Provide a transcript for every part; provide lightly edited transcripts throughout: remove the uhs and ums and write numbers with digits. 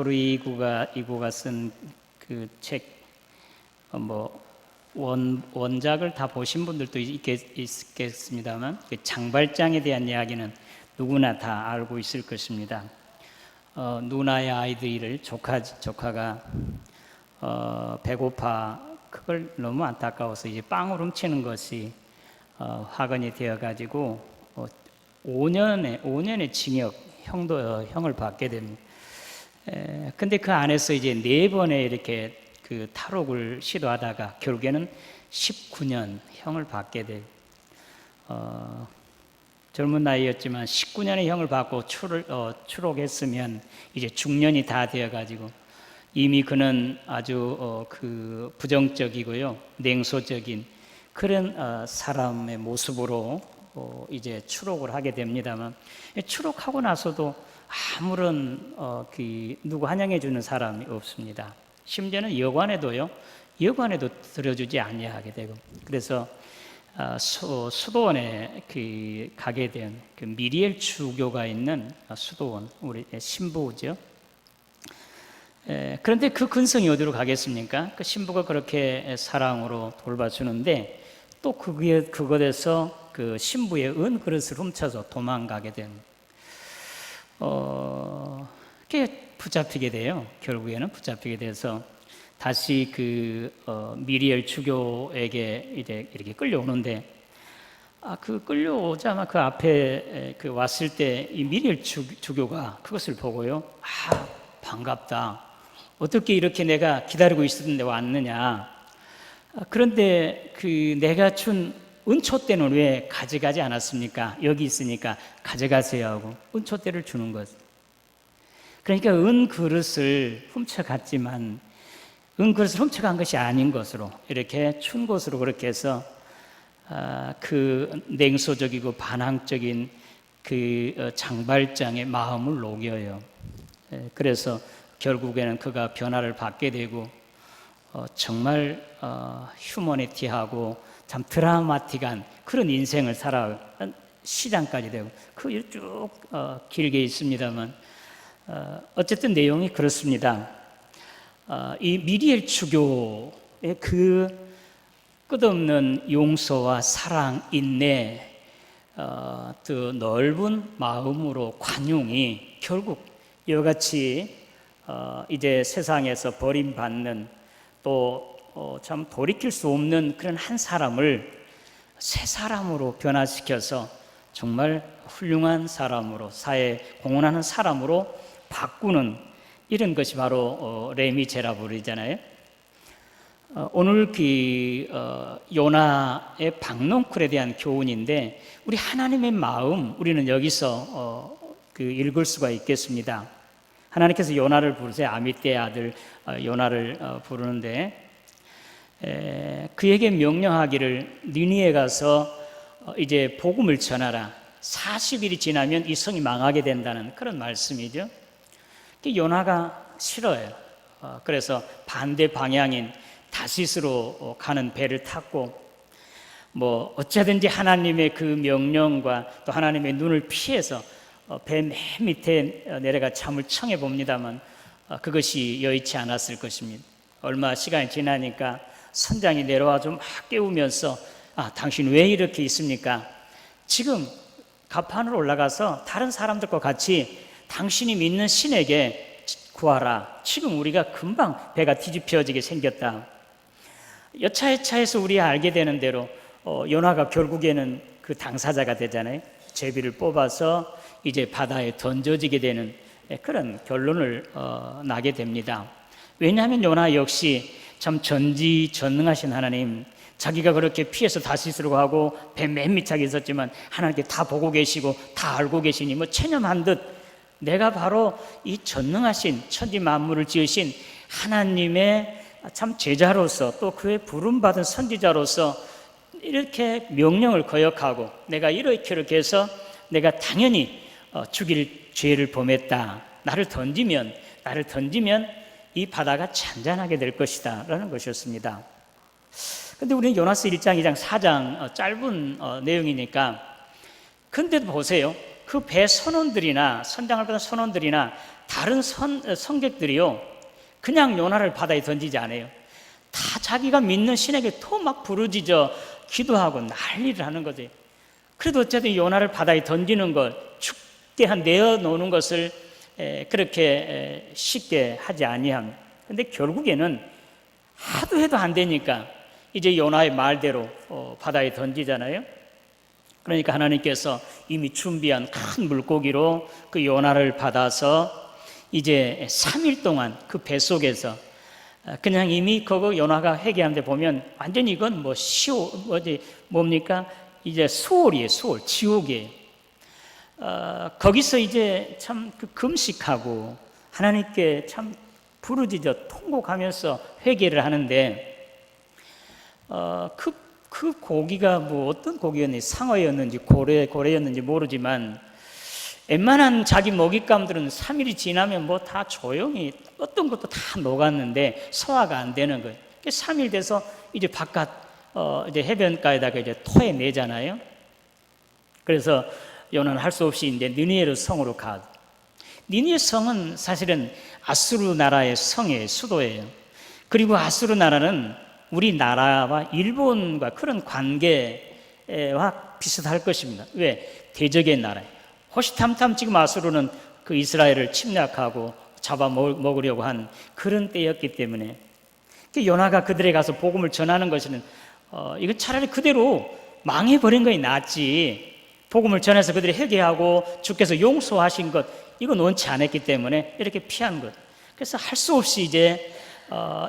이구가 쓴 그 책, 원작을 다 보신 분들도 있겠습니다만, 그 장발장에 대한 이야기는 누구나 다 알고 있을 것입니다. 누나의 아이들을 조카가 배고파 그걸 너무 안타까워서 이제 빵을 훔치는 것이 화근이 되어가지고 5년의 징역 형을 받게 됩니다. 근데 그 안에서 이제 4번의 이렇게 그 탈옥을 시도하다가 결국에는 19년 형을 받게 돼요. 젊은 나이였지만 19년의 형을 받고 추록했으면 이제 중년이 다 되어가지고 이미 그는 아주 그 부정적이고요, 냉소적인 그런 사람의 모습으로 이제 추록을 하게 됩니다만, 추록하고 나서도 아무런 누구 환영해 주는 사람이 없습니다. 심지어는 여관에도 들여주지 아니하게 되고, 그래서 수도원에 가게 된 그 미리엘 주교가 있는 수도원, 우리 신부죠. 그런데 그 근성이 어디로 가겠습니까? 그 신부가 그렇게 사랑으로 돌봐주는데 또 그것에서 그 신부의 은 그릇을 훔쳐서 도망가게 된, 그게 붙잡히게 돼요. 결국에는 붙잡히게 돼서 다시 미리엘 주교에게 이렇게 끌려오는데, 그 끌려오자마 그 앞에 왔을 때 이 미리엘 주교가 그것을 보고요, 반갑다. 어떻게 이렇게 내가 기다리고 있었는데 왔느냐. 그런데 내가 준 은촛대는 왜 가져가지 않았습니까? 여기 있으니까 가져가세요 하고 은촛대를 주는 것. 그러니까 은 그릇을 훔쳐갔지만 은 그릇을 훔쳐간 것이 아닌 것으로 이렇게 춘 것으로 그렇게 해서 그 냉소적이고 반항적인 그 장발장의 마음을 녹여요. 그래서 결국에는 그가 변화를 받게 되고 정말 휴머니티하고 참 드라마틱한 그런 인생을 살아간 시장까지 되고, 그 쭉 길게 있습니다만 어쨌든 내용이 그렇습니다. 이 미리엘 주교의 그 끝없는 용서와 사랑, 인내, 그 넓은 마음으로 관용이 결국 이와 같이 이제 세상에서 버림받는 또 참 돌이킬 수 없는 그런 한 사람을 새 사람으로 변화시켜서 정말 훌륭한 사람으로, 사회에 공헌하는 사람으로 바꾸는 이런 것이 바로 레미제라블이잖아요. 오늘 요나의 박농쿨에 대한 교훈인데, 우리 하나님의 마음, 우리는 여기서 읽을 수가 있겠습니다. 하나님께서 요나를 부르세요. 아미떼의 아들 요나를 부르는데, 그에게 명령하기를 니느웨에 가서 이제 복음을 전하라. 40일이 지나면 이 성이 망하게 된다는 그런 말씀이죠. 요나가 싫어요. 그래서 반대 방향인 다시스로 가는 배를 탔고, 어쩌든지 하나님의 그 명령과 또 하나님의 눈을 피해서 배 맨 밑에 내려가 잠을 청해 봅니다만 그것이 여의치 않았을 것입니다. 얼마 시간이 지나니까 선장이 내려와 좀 막 깨우면서, 당신 왜 이렇게 있습니까? 지금 갑판으로 올라가서 다른 사람들과 같이 당신이 믿는 신에게 구하라. 지금 우리가 금방 배가 뒤집혀지게 생겼다. 여차여차해서 우리가 알게 되는 대로 요나가 결국에는 그 당사자가 되잖아요. 제비를 뽑아서 이제 바다에 던져지게 되는 그런 결론을 나게 됩니다. 왜냐하면 요나 역시 참 전지전능하신 하나님, 자기가 그렇게 피해서 다시스로 가고 배 맨 밑에 있었지만 하나님께 다 보고 계시고 다 알고 계시니 체념한 듯 내가 바로 이 전능하신 천지 만물을 지으신 하나님의 참 제자로서 또 그의 부름받은 선지자로서 이렇게 명령을 거역하고 내가 이렇게 해서 내가 당연히 죽일 죄를 범했다. 나를 던지면 이 바다가 잔잔하게 될 것이다 라는 것이었습니다. 그런데 우리는 요나서 1장, 2장, 4장 짧은 내용이니까, 근데도 보세요. 그 배 선원들이나 선장을 받은 선원들이나 다른 성객들이요, 그냥 요나를 바다에 던지지 않아요. 다 자기가 믿는 신에게 더 막 부르짖어 기도하고 난리를 하는 거지. 그래도 어쨌든 요나를 바다에 던지는 걸, 죽게 내어놓는 것을 그렇게 쉽게 하지 아니함. 근데 결국에는 하도 해도 안 되니까 이제 요나의 말대로 바다에 던지잖아요. 그러니까 하나님께서 이미 준비한 큰 물고기로 그 요나를 받아서 이제 3일 동안 그 뱃속에서 그냥 이미 그거 요나가 회개하는데 보면 완전히 이건 뭐 뭡니까? 이제 수월이에요, 수월, 지옥이에요. 거기서 이제 참 그 금식하고 하나님께 참 부르짖어 통곡하면서 회개를 하는데, 그 고기가 뭐 어떤 고기였는지, 상어였는지 고래였는지 모르지만 웬만한 자기 먹잇감들은 3일이 지나면 뭐 다 조용히 어떤 것도 다 녹았는데 소화가 안 되는 거예요. 3일 돼서 이제 바깥 이제 해변가에다가 이제 토해내잖아요. 그래서 요나는 할 수 없이 이제 니느웨로 성으로 가. 니느웨 성은 사실은 아수르 나라의 성의 수도예요. 그리고 아수르 나라는 우리나라와 일본과 그런 관계와 비슷할 것입니다. 왜? 대적의 나라예요. 호시탐탐 지금 아수르는 그 이스라엘을 침략하고 잡아먹으려고 한 그런 때였기 때문에 요나가 그들에 가서 복음을 전하는 것은 이거 차라리 그대로 망해버린 것이 낫지, 복음을 전해서 그들이 회개하고 주께서 용서하신 것 이건 원치 않았기 때문에 이렇게 피한 것. 그래서 할 수 없이 이제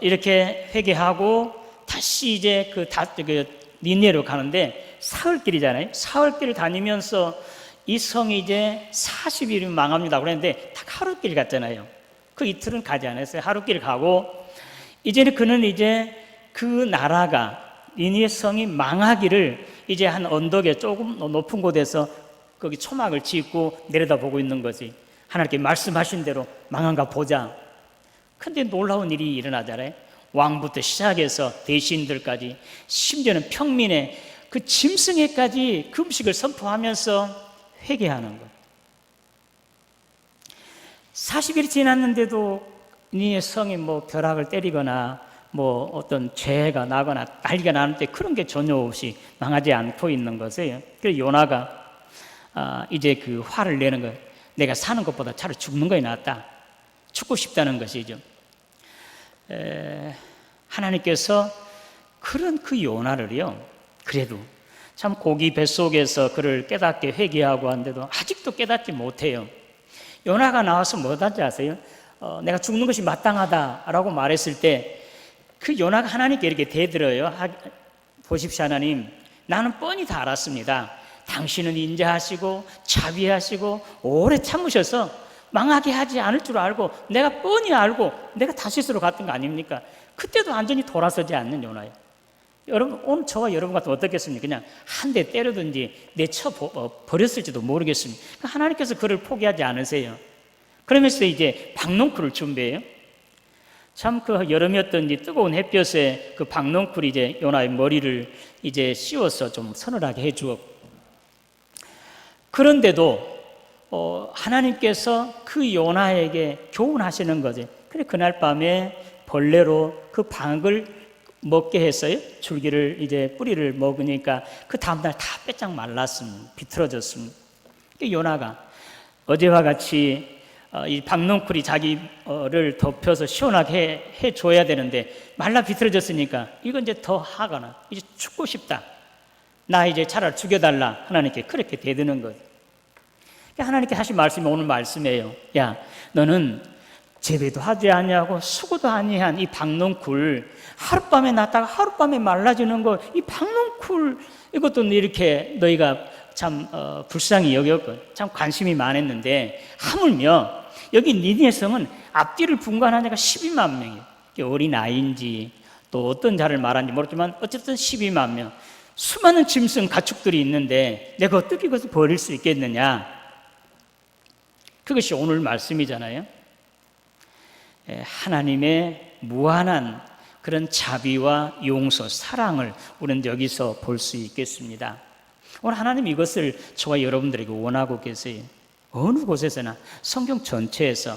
이렇게 회개하고 다시 이제 그 니느웨로 가는데 사흘길이잖아요. 사흘길을 다니면서 이 성이 이제 40일이면 망합니다 그랬는데 딱 하루길 갔잖아요. 그 이틀은 가지 않았어요. 하루길 가고 이제는 그는 이제 그 나라가 니느웨 성이 망하기를 이제 한 언덕에 조금 높은 곳에서 거기 초막을 짓고 내려다보고 있는 거지. 하나님께 말씀하신 대로 망한가 보자. 근데 놀라운 일이 일어나잖아요. 왕부터 시작해서 대신들까지, 심지어는 평민의 그 짐승에까지 금식을 선포하면서 회개하는 거예요. 40일이 지났는데도 니느웨 성이 뭐 벼락을 때리거나 뭐 어떤 죄가 나거나 난리가 나는데 그런 게 전혀 없이 망하지 않고 있는 것이에요. 그래서 요나가 이제 그 화를 내는 거예요. 내가 사는 것보다 차라리 죽는 것이 낫다. 죽고 싶다는 것이죠. 하나님께서 그런 그 요나를요, 그래도 참 고기 뱃속에서 그를 깨닫게 회개하고 하는데도 아직도 깨닫지 못해요. 요나가 나와서 뭐든지 아세요? 내가 죽는 것이 마땅하다라고 말했을 때 그 요나가 하나님께 이렇게 대들어요. 보십시오 하나님, 나는 뻔히 다 알았습니다. 당신은 인자하시고 자비하시고 오래 참으셔서 망하게 하지 않을 줄 알고 내가 뻔히 알고 내가 다시스로 갔던 거 아닙니까? 그때도 완전히 돌아서지 않는 요나예요. 여러분, 오늘 저와 여러분 같으면 어떻겠습니까? 그냥 한 대 때리든지 내쳐 버렸을지도 모르겠습니다. 하나님께서 그를 포기하지 않으세요. 그러면서 이제 박농쿨을 준비해요. 참 그 여름이었던지 뜨거운 햇볕에 그 박농쿨이 이제 요나의 머리를 이제 씌워서 좀 서늘하게 해주었고, 그런데도 하나님께서 그 요나에게 교훈하시는 거죠. 그래 그날 밤에 벌레로 그 방을 먹게 했어요. 줄기를 이제 뿌리를 먹으니까 그 다음날 다 빼짝 말랐습니다. 비틀어졌습니다. 요나가 어제와 같이 이 박농쿨이 자기를 덮여서 시원하게 해줘야 되는데 말라 비틀어졌으니까 이건 이제 더 하거나 이제 죽고 싶다. 나 이제 차라리 죽여달라. 하나님께 그렇게 대드는 거예요. 하나님께 하신 말씀이 오늘 말씀이에요. 야, 너는 재배도 하지 아니하고 수고도 아니한 이 박농쿨, 하룻밤에 났다가 하룻밤에 말라지는 거, 이 박농쿨 이것도 이렇게 너희가 참 불쌍히 여겼고 참 관심이 많았는데, 하물며 여기 니느웨 성은 앞뒤를 분간한 자가 12만 명이에요. 어린아이인지 또 어떤 자를 말하는지 모르지만 어쨌든 12만 명, 수많은 짐승 가축들이 있는데 내가 어떻게 그것을 버릴 수 있겠느냐. 그것이 오늘 말씀이잖아요. 하나님의 무한한 그런 자비와 용서, 사랑을 우리는 여기서 볼 수 있겠습니다. 오늘 하나님 이것을 저와 여러분들에게 원하고 계세요. 어느 곳에서나 성경 전체에서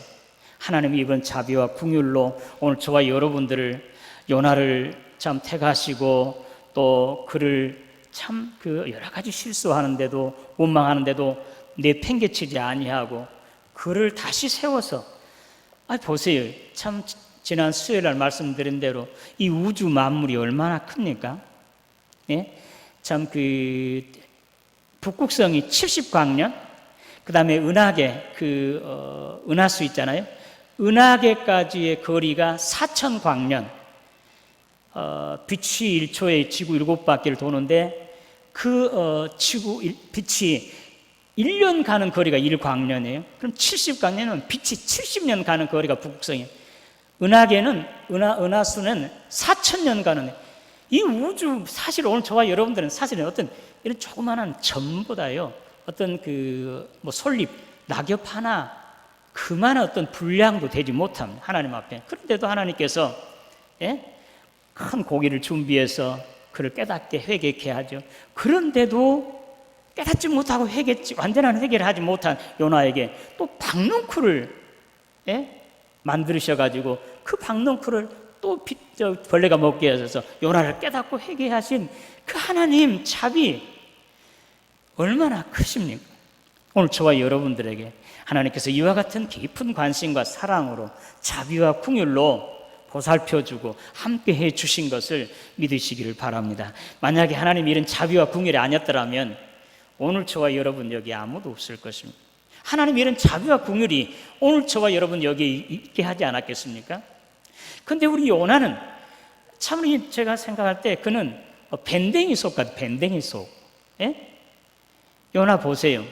하나님이 이번 자비와 긍휼로 오늘 저와 여러분들을 요나를 참 택하시고 또 그를 참 그 여러 가지 실수하는데도 원망하는데도 내팽개치지 아니하고 그를 다시 세워서 보세요. 참 지난 수요일 날 말씀드린 대로 이 우주 만물이 얼마나 큽니까? 예? 참 그 북극성이 70광년, 그 다음에 은하계 은하수 있잖아요. 은하계까지의 거리가 4,000광년. 빛이 1초에 지구 7바퀴를 도는데 빛이 1년 가는 거리가 1광년이에요. 그럼 70광년은 빛이 70년 가는 거리가 북극성이에요. 은하수는 4,000년 가는, 이 우주, 사실 오늘 저와 여러분들은 사실은 어떤 이런 조그마한 점보다요, 어떤 솔잎, 낙엽 하나, 그만한 어떤 분량도 되지 못합니다. 하나님 앞에. 그런데도 하나님께서, 큰 고기를 준비해서 그를 깨닫게 회개케 하죠. 그런데도 깨닫지 못하고 완전한 회개를 하지 못한 요나에게 또 박넝쿨을 만드셔가지고 그 박넝쿨을 또 벌레가 먹게 하셔서 요나를 깨닫고 회개하신 그 하나님 자비 얼마나 크십니까? 오늘 저와 여러분들에게 하나님께서 이와 같은 깊은 관심과 사랑으로 자비와 긍휼로 보살펴주고 함께해 주신 것을 믿으시기를 바랍니다. 만약에 하나님이 이런 자비와 긍휼이 아니었더라면 오늘 저와 여러분 여기 아무도 없을 것입니다. 하나님 이런 자비와 긍휼이 오늘 저와 여러분 여기 있게 하지 않았겠습니까? 근데 우리 요나는 참 제가 생각할 때 그는 밴댕이 속 같아요. 밴댕이 속. 요나 보세요.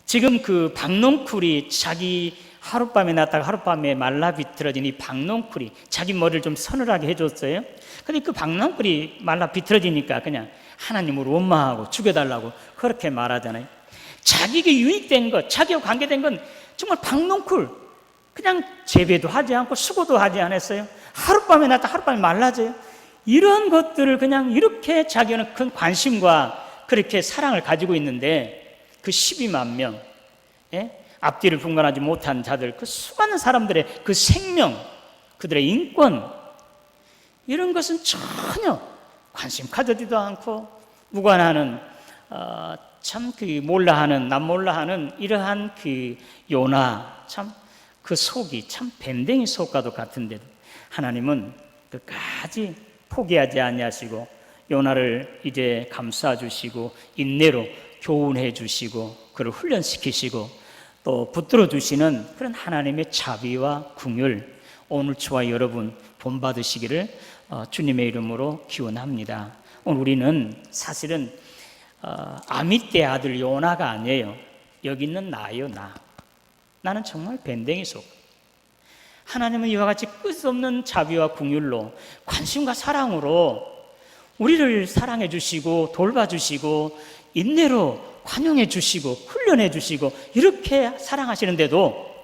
지금 그 박넝쿨이 자기 하룻밤에 났다가 하룻밤에 말라 비틀어진 이 박넝쿨이 자기 머리를 좀 서늘하게 해줬어요. 근데 그 박넝쿨이 말라 비틀어지니까 그냥 하나님을 원망하고 죽여달라고 그렇게 말하잖아요. 자기에게 유익된 것, 자기와 관계된 건 정말 박넝쿨, 그냥 재배도 하지 않고 수고도 하지 않았어요. 하룻밤에 났다 하룻밤에 말라져요. 이런 것들을 그냥 이렇게 자기는 큰 관심과 그렇게 사랑을 가지고 있는데 그 12만 명, 앞뒤를 분간하지 못한 자들, 그 수많은 사람들의 그 생명, 그들의 인권, 이런 것은 전혀 관심 가져지도 않고 무관하는 참 남 몰라하는 이러한 요나, 참 그 속이 참 밴댕이 속과도 같은데도 하나님은 끝까지 포기하지 아니하시고 요나를 이제 감싸 주시고 인내로 교훈해 주시고 그를 훈련시키시고 또 붙들어 주시는 그런 하나님의 자비와 긍휼, 오늘 저와 여러분 본받으시기를 주님의 이름으로 기원합니다. 오늘 우리는 사실은 아미떼 아들 요나가 아니에요. 여기 있는 나예요. 나는 정말 밴댕이 속. 하나님은 이와 같이 끝없는 자비와 긍휼로 관심과 사랑으로 우리를 사랑해 주시고 돌봐주시고 인내로 관용해 주시고 훈련해 주시고 이렇게 사랑하시는데도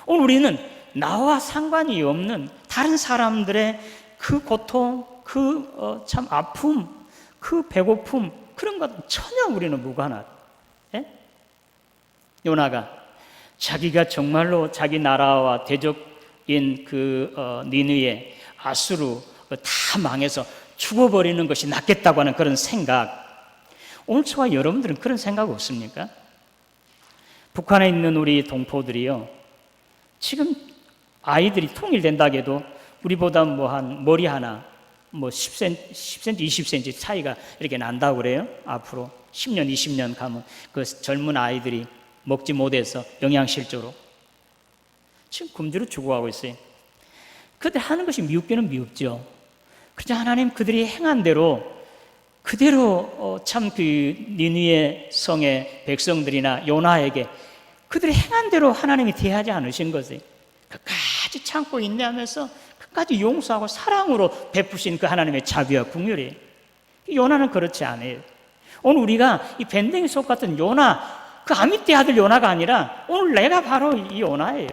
오늘 우리는 나와 상관이 없는 다른 사람들의 그 고통, 참 아픔, 그 배고픔, 그런 것 전혀 우리는 무관하다. 요나가 자기가 정말로 자기 나라와 대적인 니느웨, 아수르 다 망해서 죽어버리는 것이 낫겠다고 하는 그런 생각, 오늘 저와 여러분들은 그런 생각 없습니까? 북한에 있는 우리 동포들이요, 지금 아이들이 통일된다고 해도 우리보다 한 머리 하나 10cm, 20cm 차이가 이렇게 난다고 그래요. 앞으로 10년, 20년 가면 그 젊은 아이들이 먹지 못해서 영양실조로 지금 굶주려 죽어가고 있어요. 그들 하는 것이 미흡기는 미흡죠. 그냥 하나님 그들이 행한 대로 그대로 참 니느웨 성의 백성들이나 요나에게 그들이 행한 대로 하나님이 대하지 않으신 것을 끝까지 참고 인내하면서 끝까지 용서하고 사랑으로 베푸신 그 하나님의 자비와 긍휼이에요. 요나는 그렇지 않아요. 오늘 우리가 이 밴댕이 속 같은 요나, 그 아미떼 아들 요나가 아니라 오늘 내가 바로 이 요나예요.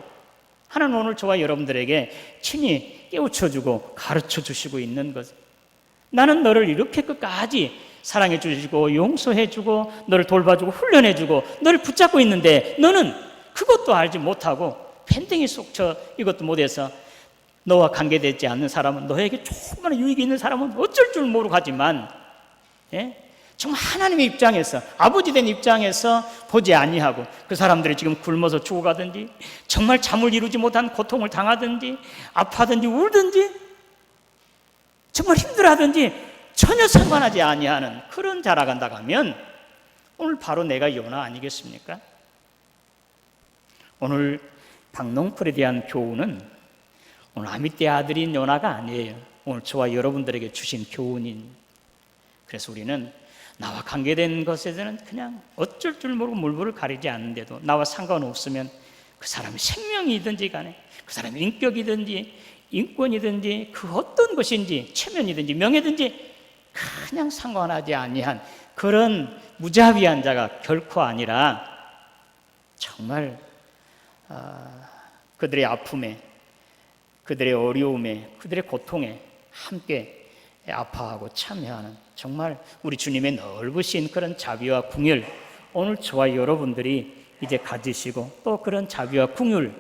하나님 오늘 저와 여러분들에게 친히 깨우쳐주고 가르쳐주시고 있는 것. 나는 너를 이렇게 끝까지 사랑해 주시고 용서해 주고 너를 돌봐주고 훈련해 주고 너를 붙잡고 있는데 너는 그것도 알지 못하고 밴댕이 속쳐 이것도 못해서 너와 관계되지 않는 사람은, 너에게 조금만 유익이 있는 사람은 어쩔 줄 모르고 하지만, 예? 정말 하나님의 입장에서, 아버지 된 입장에서 보지 아니하고 그 사람들이 지금 굶어서 죽어가든지 정말 잠을 이루지 못한 고통을 당하든지 아파하든지 울든지 정말 힘들어하든지 전혀 상관하지 아니하는 그런 자라간다고 하면 오늘 바로 내가 요나 아니겠습니까? 오늘 박농풀에 대한 교훈은 오늘 아미떼 아들인 요나가 아니에요. 오늘 저와 여러분들에게 주신 교훈인. 그래서 우리는 나와 관계된 것에 대해서는 그냥 어쩔 줄 모르고 물불을 가리지 않는데도 나와 상관없으면 그 사람의 생명이든지 간에 그 사람의 인격이든지 인권이든지 그 어떤 것인지 체면이든지 명예든지 그냥 상관하지 아니한 그런 무자비한 자가 결코 아니라 정말 그들의 아픔에, 그들의 어려움에, 그들의 고통에 함께 아파하고 참여하는 정말 우리 주님의 넓으신 그런 자비와 긍휼, 오늘 저와 여러분들이 이제 가지시고 또 그런 자비와 긍휼,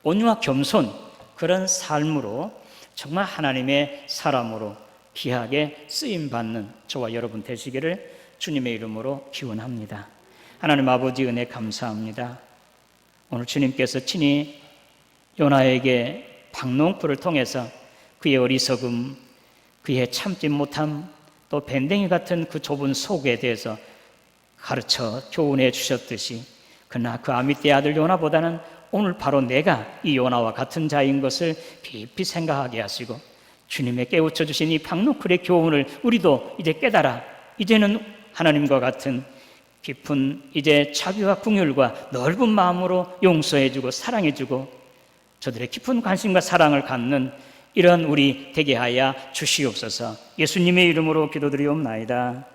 온유와 겸손, 그런 삶으로 정말 하나님의 사람으로 귀하게 쓰임받는 저와 여러분 되시기를 주님의 이름으로 기원합니다. 하나님 아버지 은혜 감사합니다. 오늘 주님께서 친히 요나에게 박농풀을 통해서 그의 어리석음, 그의 참지 못함, 또 밴댕이 같은 그 좁은 속에 대해서 가르쳐 교훈해 주셨듯이, 그러나 그 아미떼 아들 요나보다는 오늘 바로 내가 이 요나와 같은 자인 것을 깊이 생각하게 하시고 주님의 깨우쳐 주신 이 박농풀의 교훈을 우리도 이제 깨달아 이제는 하나님과 같은 깊은 이제 자비와 긍휼과 넓은 마음으로 용서해주고 사랑해주고 저들의 깊은 관심과 사랑을 갖는 이런 우리 되게 하여 주시옵소서. 예수님의 이름으로 기도드리옵나이다.